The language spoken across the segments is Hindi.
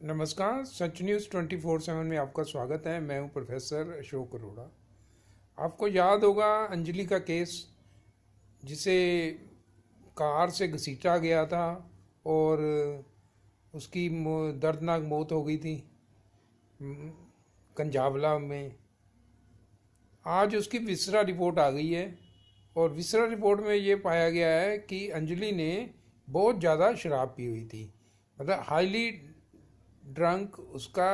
नमस्कार, सच न्यूज़ 24/7 में आपका स्वागत है। मैं हूं प्रोफेसर अशोक अरोड़ा। आपको याद होगा अंजलि का केस, जिसे कार से घसीटा गया था और उसकी दर्दनाक मौत हो गई थी कंजावला में। आज उसकी विसरा रिपोर्ट आ गई है और विसरा रिपोर्ट में ये पाया गया है कि अंजलि ने बहुत ज़्यादा शराब पी हुई थी, मतलब हाईली ड्रंक। उसका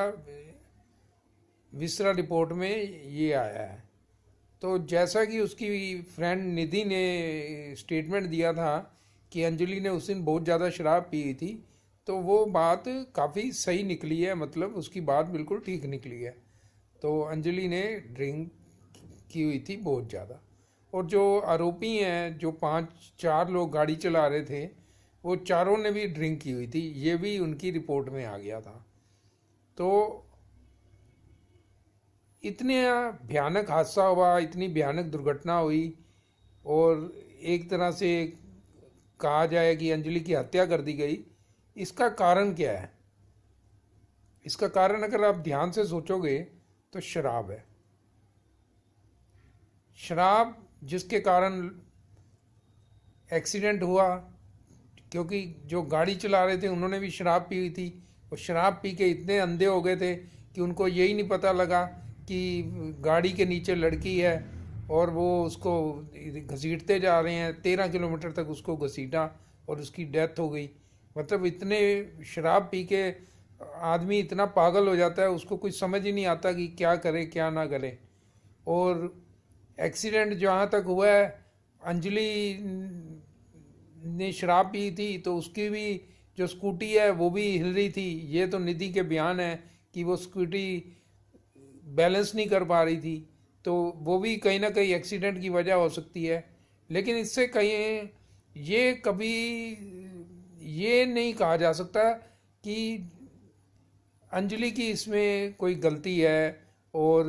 विसरा रिपोर्ट में ये आया है। तो जैसा कि उसकी फ्रेंड निधि ने स्टेटमेंट दिया था कि अंजलि ने उस दिन बहुत ज़्यादा शराब पी हुई थी, तो वो बात काफ़ी सही निकली है, मतलब उसकी बात बिल्कुल ठीक निकली है। तो अंजलि ने ड्रिंक की हुई थी बहुत ज़्यादा। और जो आरोपी हैं, जो 5-4 लोग गाड़ी चला रहे थे, वो चारों ने भी ड्रिंक की हुई थी। ये भी उनकी रिपोर्ट में आ गया था। तो इतने भयानक हादसा हुआ, इतनी भयानक दुर्घटना हुई और एक तरह से कहा जाए कि अंजलि की हत्या कर दी गई। इसका कारण क्या है? इसका कारण अगर आप ध्यान से सोचोगे तो शराब है। शराब जिसके कारण एक्सीडेंट हुआ, क्योंकि जो गाड़ी चला रहे थे उन्होंने भी शराब पी हुई थी और शराब पी के इतने अंधे हो गए थे कि उनको यही नहीं पता लगा कि गाड़ी के नीचे लड़की है और वो उसको घसीटते जा रहे हैं। 13 किलोमीटर तक उसको घसीटा और उसकी डेथ हो गई। मतलब इतने शराब पी के आदमी इतना पागल हो जाता है, उसको कुछ समझ ही नहीं आता कि क्या करे क्या ना करे। और एक्सीडेंट जहाँ तक हुआ है, अंजलि ने शराब पी थी तो उसकी भी जो स्कूटी है वो भी हिल रही थी। ये तो निधि के बयान है कि वो स्कूटी बैलेंस नहीं कर पा रही थी, तो वो भी कहीं ना कहीं एक्सीडेंट की वजह हो सकती है। लेकिन इससे कहीं ये कभी ये नहीं कहा जा सकता कि अंजलि की इसमें कोई गलती है और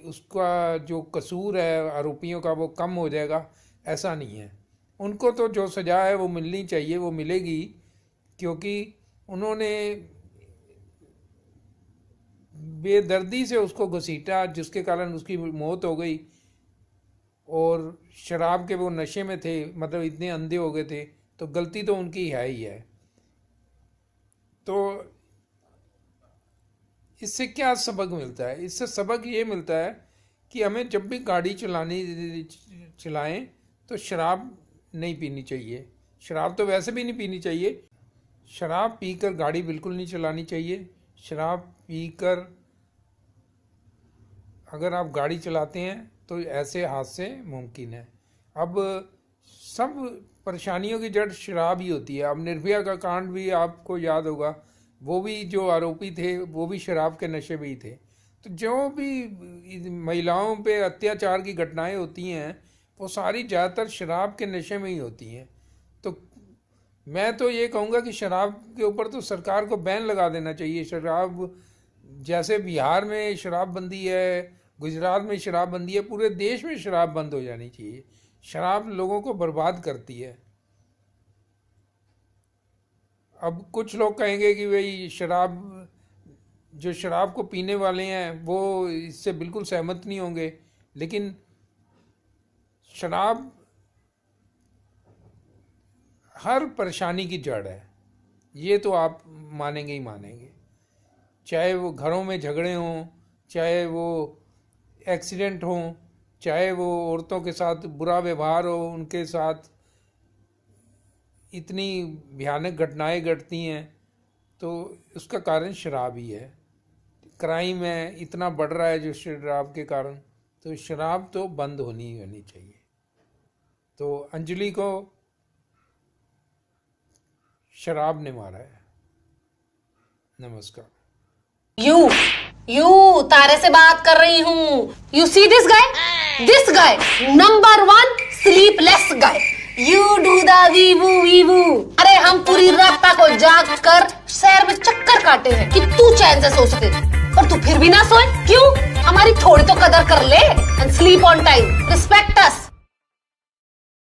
उसका जो कसूर है आरोपियों का वो कम हो जाएगा, ऐसा नहीं है। उनको तो जो सज़ा है वो मिलनी चाहिए, वो मिलेगी, क्योंकि उन्होंने बेदर्दी से उसको घसीटा जिसके कारण उसकी मौत हो गई। और शराब के वो नशे में थे, मतलब इतने अंधे हो गए थे, तो गलती तो उनकी है ही है। तो इससे क्या सबक मिलता है? इससे सबक ये मिलता है कि हमें जब भी गाड़ी चलाएं तो शराब नहीं पीनी चाहिए। शराब तो वैसे भी नहीं पीनी चाहिए। शराब पीकर गाड़ी बिल्कुल नहीं चलानी चाहिए। शराब पीकर अगर आप गाड़ी चलाते हैं तो ऐसे हादसे मुमकिन है। अब सब परेशानियों की जड़ शराब ही होती है। अब निर्भया का कांड भी आपको याद होगा, वो भी जो आरोपी थे वो भी शराब के नशे में ही थे। तो जो भी महिलाओं पे अत्याचार की घटनाएं होती हैं वो सारी ज़्यादातर शराब के नशे में ही होती हैं। तो मैं तो ये कहूँगा कि शराब के ऊपर तो सरकार को बैन लगा देना चाहिए। शराब, जैसे बिहार में शराबबंदी है, गुजरात में शराबबंदी है, पूरे देश में शराब बंद हो जानी चाहिए। शराब लोगों को बर्बाद करती है। अब कुछ लोग कहेंगे कि भाई जो शराब को पीने वाले हैं वो इससे बिल्कुल सहमत नहीं होंगे, लेकिन शराब हर परेशानी की जड़ है, ये तो आप मानेंगे ही मानेंगे। चाहे वो घरों में झगड़े हों, चाहे वो एक्सीडेंट हों, चाहे वो औरतों के साथ बुरा व्यवहार हो, उनके साथ इतनी भयानक घटनाएं घटती हैं, तो उसका कारण शराब ही है। क्राइम है इतना बढ़ रहा है जो शराब के कारण, तो शराब तो बंद होनी चाहिए। तो अंजलि को शराब ने मारा है। नमस्कार। यू तारे से बात कर रही हूँ। You see this guy number 1 sleepless guy. You do the वीवू। अरे हम पूरी रात को जाग कर शहर में चक्कर काटे हैं कि तू चैन से सो सके, और तू फिर भी ना सोए। क्यों? हमारी थोड़ी तो कदर कर ले and sleep on time. Respect us.